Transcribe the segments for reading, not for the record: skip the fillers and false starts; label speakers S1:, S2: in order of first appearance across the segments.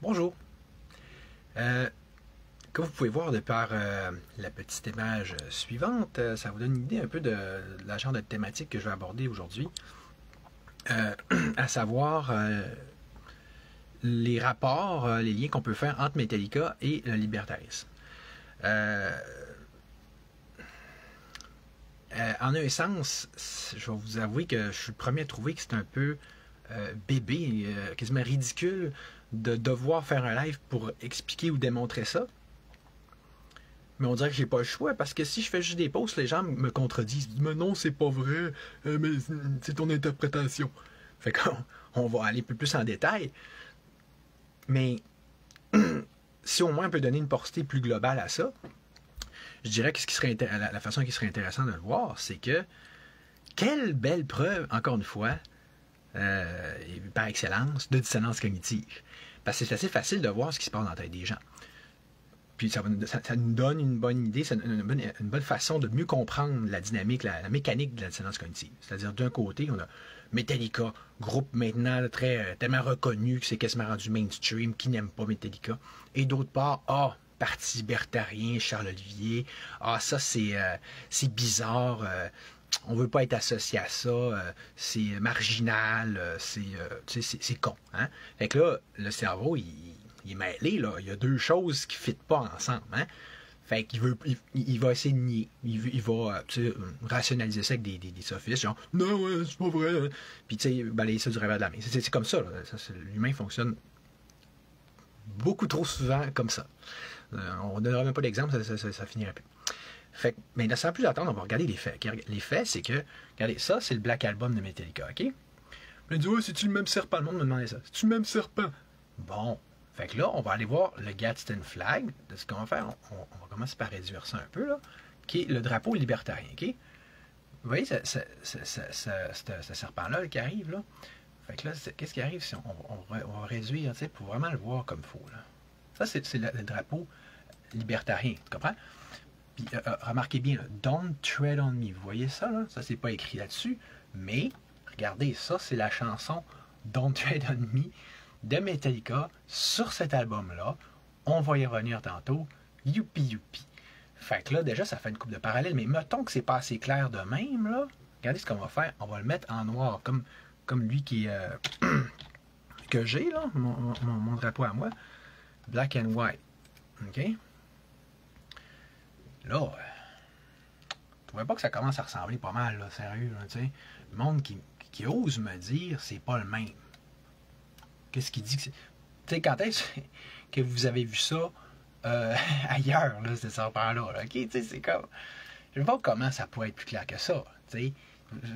S1: Bonjour. Comme vous pouvez voir de par la petite image suivante, ça vous donne une idée un peu de la genre de thématique que je vais aborder aujourd'hui, à savoir les rapports, les liens qu'on peut faire entre Metallica et le libertarisme. En un sens, je vais vous avouer que je suis le premier à trouver que c'est un peu bébé, quasiment ridicule de devoir faire un live pour expliquer ou démontrer ça. Mais on dirait que j'ai pas le choix, parce que si je fais juste des posts, les gens me contredisent. Mais non, c'est pas vrai, mais c'est ton interprétation. Fait qu'on va aller un peu plus en détail. Mais si au moins on peut donner une portée plus globale à ça, je dirais que la façon qui serait intéressante de le voir, c'est que quelle belle preuve, encore une fois, par excellence, de dissonance cognitive. Parce que c'est assez facile de voir ce qui se passe dans la tête des gens. Puis ça nous donne une bonne idée, une bonne façon de mieux comprendre la dynamique, la mécanique de la dissonance cognitive. C'est-à-dire, d'un côté, on a Metallica, groupe maintenant tellement reconnu que c'est quasiment rendu mainstream, qui n'aime pas Metallica. Et d'autre part, Parti libertarien, Charles Olivier, ça c'est bizarre, on veut pas être associé à ça, c'est marginal, c'est con. Hein? Fait que là, le cerveau, il est mêlé, là. Il y a deux choses qui ne fitent pas ensemble. Hein? Fait qu'il il va essayer de nier. Il va rationaliser ça avec des sophistes, genre « Non, ouais, c'est pas vrai. Hein. » Puis tu sais, balayer ça du revers de la main. C'est comme ça. L'humain fonctionne beaucoup trop souvent comme ça. On ne donnera même pas d'exemple, ça finirait plus. Fait, mais sans plus attendre, on va regarder les faits. Les faits, c'est que, regardez, ça, c'est le Black Album de Metallica, OK? Mais dis, ouais, c'est-tu le même serpent? Le monde me demandait ça. C'est-tu le même serpent? Bon. Fait que là, on va aller voir le Gadsden Flag. Ce qu'on va faire, on va commencer par réduire ça un peu, là, qui est le drapeau libertarien, OK? Vous voyez ce serpent-là qui arrive, là? Fait que là, qu'est-ce qui arrive si on va réduire, tu sais, pour vraiment le voir comme il faut, là? Ça, c'est le drapeau libertarien, tu comprends? Puis, remarquez bien, Don't Tread on Me. Vous voyez ça, là? Ça, c'est pas écrit là-dessus. Mais, regardez, ça, c'est la chanson Don't Tread on Me de Metallica sur cet album-là. On va y revenir tantôt. Youpi, youpi. Fait que là, déjà, ça fait une couple de parallèles. Mais mettons que c'est pas assez clair de même, là. Regardez ce qu'on va faire. On va le mettre en noir, comme lui qui est... que j'ai, là, mon drapeau à moi. Black and white. OK? Là, je trouvais pas que ça commence à ressembler pas mal, là, sérieux, là, tu sais. Le monde qui ose me dire c'est pas le même. Qu'est-ce qu'il dit que c'est... Tu sais, quand est-ce que vous avez vu ça ailleurs, là, ce serpent-là, là, OK? Tu sais, c'est comme... Je ne sais pas comment ça pourrait être plus clair que ça, tu sais.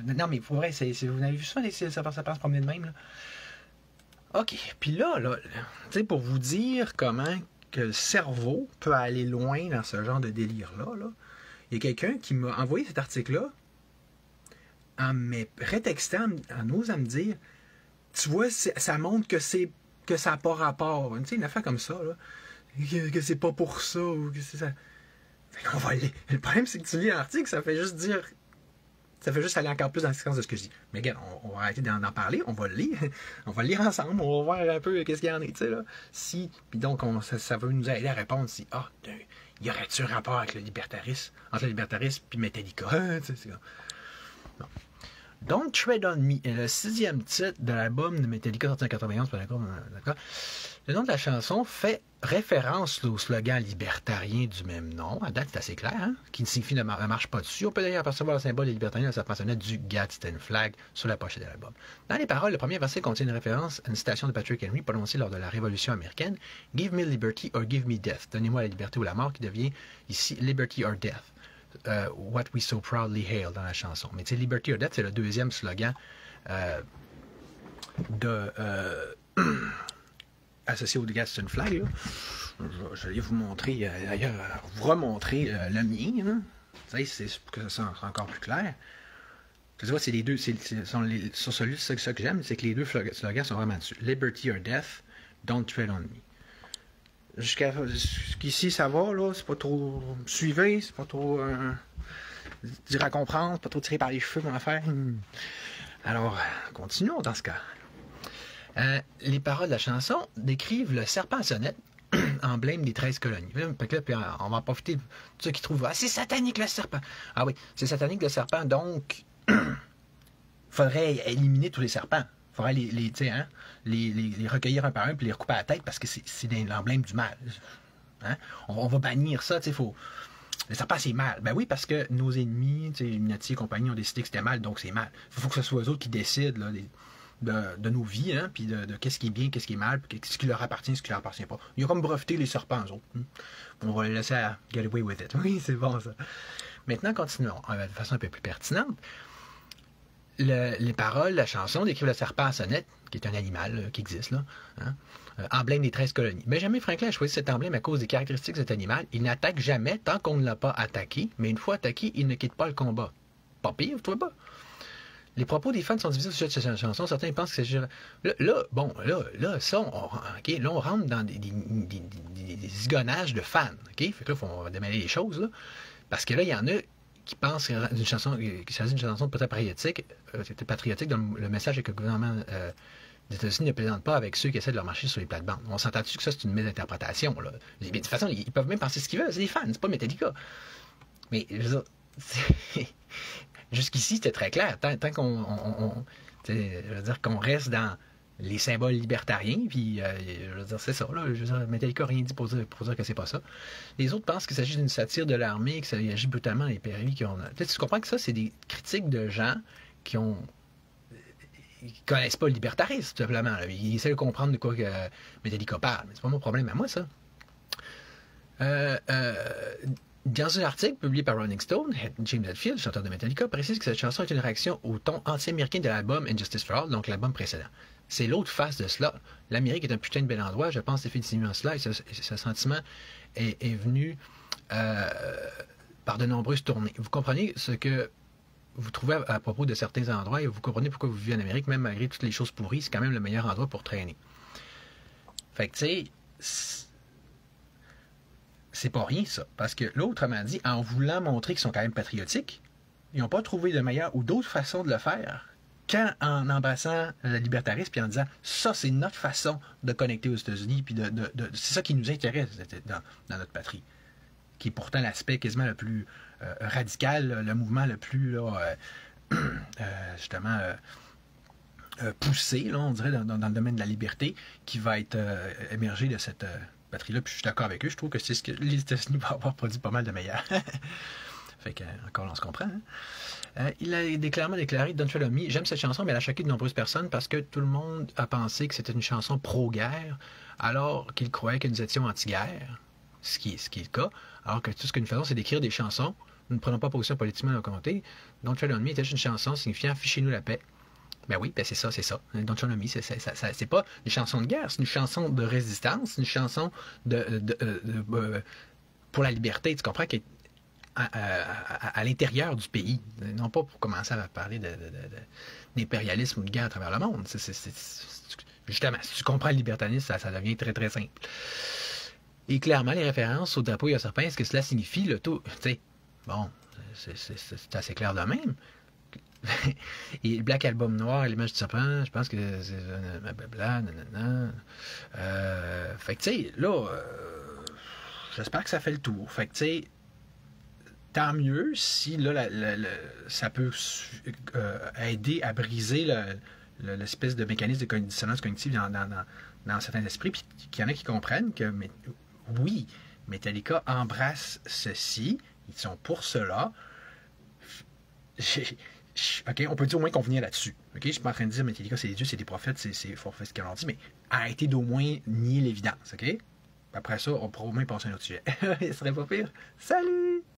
S1: Non, mais pour vrai, vous avez vu ça, ça passe promener de même, là? OK, puis là, tu sais, pour vous dire comment que le cerveau peut aller loin dans ce genre de délire-là, là, il y a quelqu'un qui m'a envoyé cet article-là en me prétextant, en osant me dire, tu vois, ça montre que ça n'a pas rapport. Tu sais, une affaire comme ça, là, que c'est pas pour ça, ou que c'est ça. Fait qu'on va aller. Le problème, c'est que tu lis l'article, ça fait juste dire... Ça fait juste aller encore plus dans le sens de ce que je dis. Mais regarde, on va arrêter d'en parler, on va le lire. On va le lire ensemble, on va voir un peu qu'est-ce qu'il y en a, tu sais, là. Puis donc, ça va nous aider à répondre si, y aurait-tu un rapport avec le libertarisme, entre le libertarisme et Metallica? Tu sais, c'est comme... Non. Don't Tread on Me est le 6e titre de l'album de Metallica sorti en 1991, d'accord? Le nom de la chanson fait référence au slogan libertarien du même nom. À date, c'est assez clair, hein? Qui signifie ne marche pas dessus. On peut d'ailleurs apercevoir le symbole libertarien de cette mentionnette du Gadsden Flag sur la pochette de l'album. Dans les paroles, le premier verset contient une référence à une citation de Patrick Henry prononcée lors de la Révolution américaine. Give me liberty or give me death. Donnez-moi la liberté ou la mort, qui devient ici Liberty or Death. What we so proudly hail dans la chanson. Mais tu sais, Liberty or Death, c'est le deuxième slogan associé au Gadsden Flag. Là. Je vais vous montrer, d'ailleurs, vous remontrer le mien. Là. Vous savez, pour que ça soit encore plus clair. Tu vois, c'est les deux, sur celui ça que j'aime, c'est que les deux slogans sont vraiment dessus. Liberty or Death, Don't Tread on Me. Jusqu'ici, ça va, là, c'est pas trop suivi, c'est pas trop dur à comprendre, c'est pas trop tiré par les cheveux, mon affaire. Alors, continuons dans ce cas. Les paroles de la chanson décrivent le serpent à sonnette, emblème des 13 colonies. Puis on va en profiter de ceux qui trouvent « Ah, c'est satanique le serpent! » Ah oui, c'est satanique le serpent, donc il faudrait éliminer tous les serpents. Il faudrait les recueillir un par un puis les recouper à la tête parce que c'est l'emblème du mal. Hein? On va bannir ça, faut... Le serpent, c'est mal. Ben oui, parce que nos ennemis, Illuminati et compagnie, ont décidé que c'était mal, donc c'est mal. Il faut que ce soit eux autres qui décident là, de nos vies, hein, puis de qu'est-ce qui est bien, qu'est-ce qui est mal, puis ce qui leur appartient, ce qui leur appartient pas. Il y a comme breveté les serpents, eux autres. On va les laisser à get away with it. Oui, c'est bon, ça. Maintenant, continuons de façon un peu plus pertinente. Les paroles, la chanson décrivent le serpent à sonnette, qui est un animal qui existe, là, hein, emblème des 13 colonies. Benjamin Franklin a choisi cet emblème à cause des caractéristiques de cet animal. Il n'attaque jamais tant qu'on ne l'a pas attaqué, mais une fois attaqué, il ne quitte pas le combat. Pas pire, vous trouvez pas? Les propos des fans sont divisés au sujet de cette chanson. Certains pensent que c'est... Là, on rentre dans des zigonnages de fans. OK? Fait que là, on va démêler les choses, là. Parce que là, il y en a qui pensent qu'il s'agit d'une chanson peut-être patriotique, dont le message est que le gouvernement des États-Unis ne plaisante pas avec ceux qui essaient de leur marcher sur les plates-bandes. On s'entend-tu que ça, c'est une mésinterprétation, là? Mais de toute façon, ils peuvent même penser ce qu'ils veulent. C'est des fans, c'est pas Metallica. Mais, je veux dire, jusqu'ici, c'était très clair. Tant qu'on reste dans les symboles libertariens, puis je veux dire, c'est ça. Là, je veux dire, Metallica n'a rien dit pour dire que c'est pas ça. Les autres pensent qu'il s'agit d'une satire de l'armée, que ça agit brutalement les périls qui ont... Tu comprends que ça, c'est des critiques de gens qui connaissent pas le libertarisme, tout simplement. Là. Ils essaient de comprendre de quoi que Metallica parle. Mais c'est pas mon problème à moi, ça. Dans un article publié par Rolling Stone, James Hetfield, chanteur de Metallica, précise que cette chanson est une réaction au ton anti-américain de l'album Injustice for All, donc l'album précédent. C'est l'autre face de cela. L'Amérique est un putain de bel endroit, je pense définitivement cela, et ce sentiment est venu par de nombreuses tournées. Vous comprenez ce que vous trouvez à propos de certains endroits, et vous comprenez pourquoi vous vivez en Amérique, même malgré toutes les choses pourries, c'est quand même le meilleur endroit pour traîner. Fait que, tu sais... C'est pas rien, ça. Parce que là, autrement dit, en voulant montrer qu'ils sont quand même patriotiques, ils n'ont pas trouvé de meilleure ou d'autre façon de le faire qu'en embrassant le libertarisme puis en disant ça, c'est notre façon de connecter aux États-Unis, puis c'est ça qui nous intéresse dans notre patrie. Qui est pourtant l'aspect quasiment le plus radical, le mouvement le plus justement poussé, là, on dirait, dans le domaine de la liberté, qui va être émergé de cette patrie-là, puis je suis d'accord avec eux, je trouve que c'est ce que les États-Unis vont avoir produit pas mal de meilleur. Fait que, encore là, on se comprend. Hein? Il a clairement déclaré « Don't Tread on Me ». J'aime cette chanson, mais elle a choqué de nombreuses personnes parce que tout le monde a pensé que c'était une chanson pro-guerre, alors qu'ils croyaient que nous étions anti-guerre, ce qui est le cas, alors que tout ce que nous faisons, c'est d'écrire des chansons. Nous ne prenons pas position politiquement dans le comté. « Don't Tread on Me » était une chanson signifiant « Fichez-nous la paix ». Ben oui, ben c'est ça. Don't Tread on Me, c'est pas une chanson de guerre, c'est une chanson de résistance, une chanson pour la liberté, tu comprends, qui est à l'intérieur du pays, non pas pour commencer à parler d'impérialisme ou de guerre à travers le monde. Justement, si tu comprends le libertarisme, ça devient très très simple. Et clairement, les références au drapeau et au serpent, ce que cela signifie, le tout, tu sais, bon, c'est assez clair de même. Et le Black Album noir, l'image du serpent, je pense que c'est blablabla, nanana. Fait que tu sais, là, j'espère que ça fait le tour. Fait que tu sais, tant mieux si là, ça peut aider à briser l'espèce de mécanisme de dissonance cognitive dans certains esprits, puis qu'il y en a qui comprennent que, oui, Metallica embrasse ceci, ils sont pour cela. OK, on peut dire au moins convenir là-dessus. OK, je suis pas en train de dire Metallica, c'est des dieux, c'est des prophètes, c'est forfait ce qu'ils ont dit, mais arrêtez d'au moins nier l'évidence. OK? Après ça, on pourra au moins passer à un autre sujet. Ce serait pas pire. Salut!